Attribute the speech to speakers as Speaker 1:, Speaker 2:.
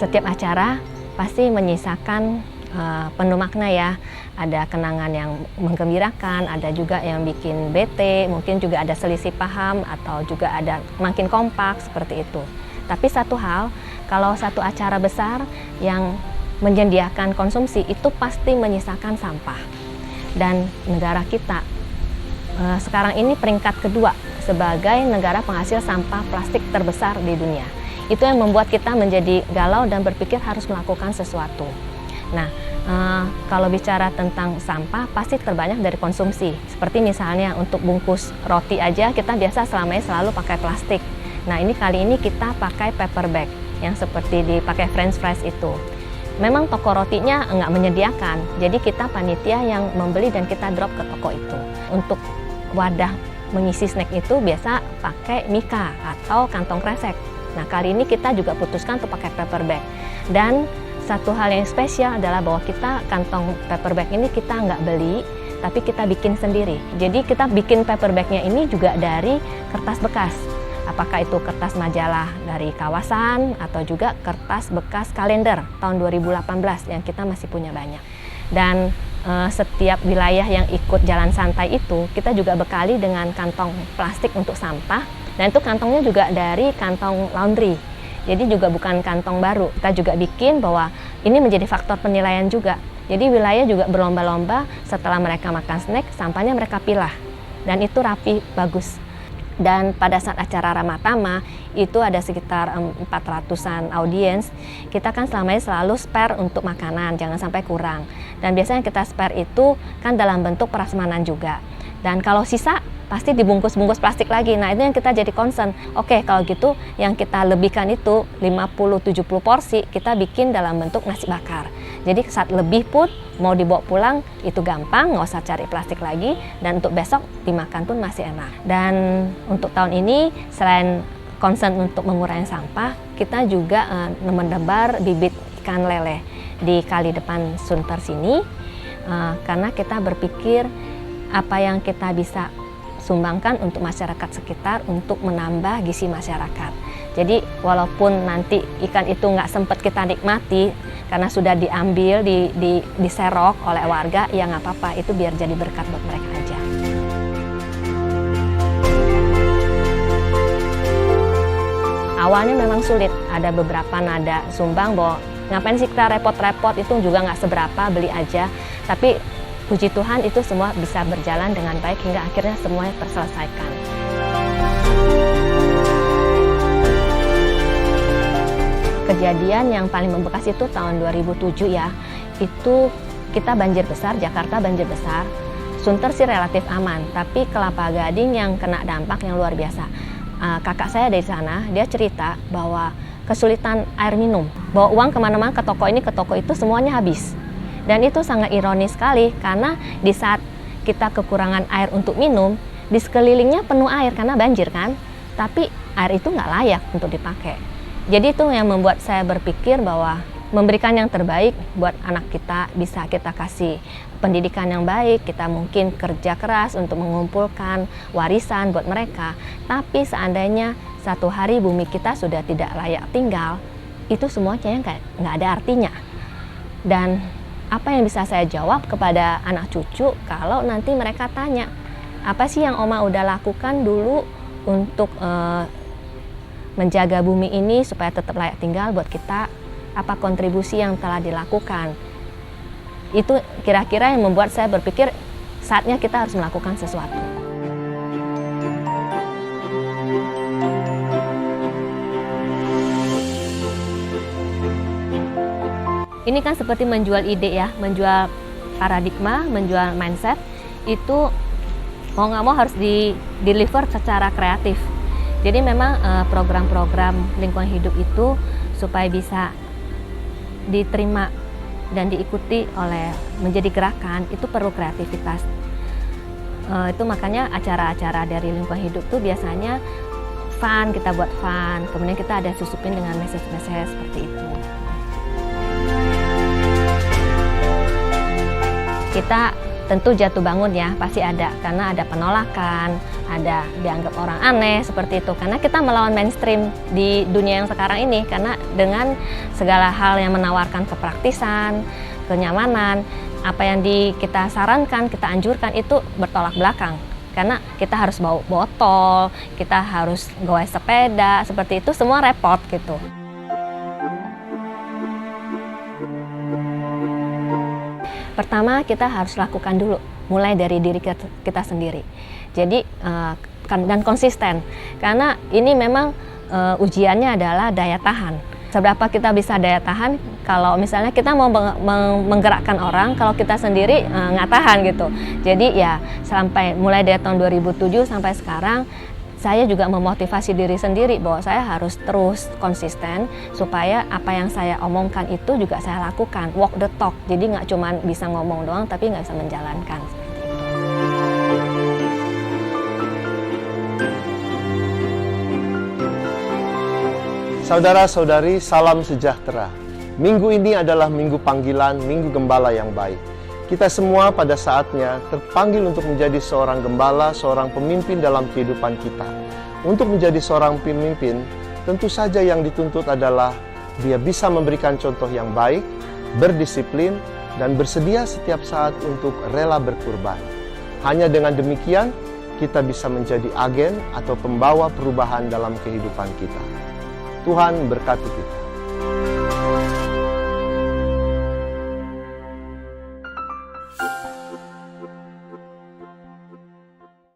Speaker 1: Setiap acara pasti menyisakan penuh makna ya. Ada kenangan yang menggembirakan, ada juga yang bikin bete, mungkin juga ada selisih paham atau juga ada makin kompak seperti itu. Tapi satu hal, kalau satu acara besar yang menyediakan konsumsi itu pasti menyisakan sampah. Dan negara kita sekarang ini peringkat kedua sebagai negara penghasil sampah plastik terbesar di dunia. Itu yang membuat kita menjadi galau dan berpikir harus melakukan sesuatu. Nah, kalau bicara tentang sampah pasti terbanyak dari konsumsi. Seperti misalnya untuk bungkus roti aja kita biasa selamanya selalu pakai plastik. Nah, kali ini kita pakai paper bag yang seperti dipakai french fries itu. Memang toko rotinya nggak menyediakan, jadi kita panitia yang membeli dan kita drop ke toko itu. Untuk wadah mengisi snack itu biasa pakai mika atau kantong kresek. Nah, kali ini kita juga putuskan untuk pakai paper bag. Dan satu hal yang spesial adalah bahwa kita kantong paper bag ini kita nggak beli, tapi kita bikin sendiri. Jadi kita bikin paper bagnya ini juga dari kertas bekas. Apakah itu kertas majalah dari kawasan atau juga kertas bekas kalender tahun 2018 yang kita masih punya banyak. Dan setiap wilayah yang ikut jalan santai itu kita juga bekali dengan kantong plastik untuk sampah. Dan itu kantongnya juga dari kantong laundry. Jadi juga bukan kantong baru. Kita juga bikin bahwa ini menjadi faktor penilaian juga. Jadi wilayah juga berlomba-lomba setelah mereka makan snack, sampahnya mereka pilah. Dan itu rapi, bagus. Dan pada saat acara Ramatama itu ada sekitar 400-an audiens. Kita kan selamanya selalu spare untuk makanan, jangan sampai kurang. Dan biasanya kita spare itu kan dalam bentuk prasmanan juga. Dan kalau sisa pasti dibungkus-bungkus plastik lagi. Nah, itu yang kita jadi concern. Oke, kalau gitu yang kita lebihkan itu 50-70 porsi kita bikin dalam bentuk nasi bakar. Jadi saat lebih pun mau dibawa pulang itu gampang, nggak usah cari plastik lagi, dan untuk besok dimakan pun masih enak. Dan untuk tahun ini selain concern untuk mengurangi sampah, kita juga menebar bibit ikan lele di kali depan Sunter sini, karena kita berpikir apa yang kita bisa sumbangkan untuk masyarakat sekitar untuk menambah gizi masyarakat. Jadi walaupun nanti ikan itu nggak sempat kita nikmati karena sudah diambil, diserok oleh warga, ya nggak apa-apa, itu biar jadi berkat buat mereka aja. Awalnya memang sulit, ada beberapa nada sumbang bahwa ngapain sih kita repot-repot, itu juga nggak seberapa, beli aja. Tapi puji Tuhan itu semua bisa berjalan dengan baik hingga akhirnya semuanya terselesaikan. Kejadian yang paling membekas itu tahun 2007 ya, itu kita banjir besar, Jakarta banjir besar. Sunter sih relatif aman, tapi Kelapa Gading yang kena dampak yang luar biasa. Kakak saya dari sana, dia cerita bahwa kesulitan air minum, bawa uang kemana-mana ke toko itu semuanya habis. Dan itu sangat ironis sekali karena di saat kita kekurangan air untuk minum, di sekelilingnya penuh air karena banjir kan, tapi air itu nggak layak untuk dipakai. Jadi itu yang membuat saya berpikir bahwa memberikan yang terbaik buat anak kita, bisa kita kasih pendidikan yang baik, kita mungkin kerja keras untuk mengumpulkan warisan buat mereka. Tapi seandainya satu hari bumi kita sudah tidak layak tinggal, itu semuanya nggak ada artinya. Dan apa yang bisa saya jawab kepada anak cucu kalau nanti mereka tanya, apa sih yang Oma udah lakukan dulu untuk menjaga bumi ini supaya tetap layak tinggal buat kita, apa kontribusi yang telah dilakukan. Itu kira-kira yang membuat saya berpikir saatnya kita harus melakukan sesuatu. Ini kan seperti menjual ide ya, menjual paradigma, menjual mindset, itu mau nggak mau harus di-deliver secara kreatif. Jadi memang program-program lingkungan hidup itu supaya bisa diterima dan diikuti oleh menjadi gerakan, itu perlu kreativitas. Itu makanya acara-acara dari lingkungan hidup itu biasanya fun, kita buat fun, kemudian kita ada susupin dengan message-message seperti itu. Kita tentu jatuh bangun ya, pasti ada. Karena ada penolakan, ada dianggap orang aneh, seperti itu. Karena kita melawan mainstream di dunia yang sekarang ini. Karena dengan segala hal yang menawarkan kepraktisan, kenyamanan, apa yang kita sarankan, kita anjurkan itu bertolak belakang. Karena kita harus bawa botol, kita harus goes sepeda, seperti itu semua repot gitu. Pertama kita harus lakukan dulu, mulai dari diri kita sendiri. Jadi dan konsisten, karena ini memang ujiannya adalah daya tahan. Seberapa kita bisa daya tahan, kalau misalnya kita mau menggerakkan orang, kalau kita sendiri nggak tahan gitu. Jadi ya mulai dari tahun 2007 sampai sekarang, saya juga memotivasi diri sendiri bahwa saya harus terus konsisten supaya apa yang saya omongkan itu juga saya lakukan, walk the talk. Jadi nggak cuma bisa ngomong doang tapi nggak bisa menjalankan.
Speaker 2: Saudara-saudari, salam sejahtera. Minggu ini adalah minggu panggilan, minggu gembala yang baik. Kita semua pada saatnya terpanggil untuk menjadi seorang gembala, seorang pemimpin dalam kehidupan kita. Untuk menjadi seorang pemimpin, tentu saja yang dituntut adalah dia bisa memberikan contoh yang baik, berdisiplin, dan bersedia setiap saat untuk rela berkorban. Hanya dengan demikian, kita bisa menjadi agen atau pembawa perubahan dalam kehidupan kita. Tuhan berkati kita.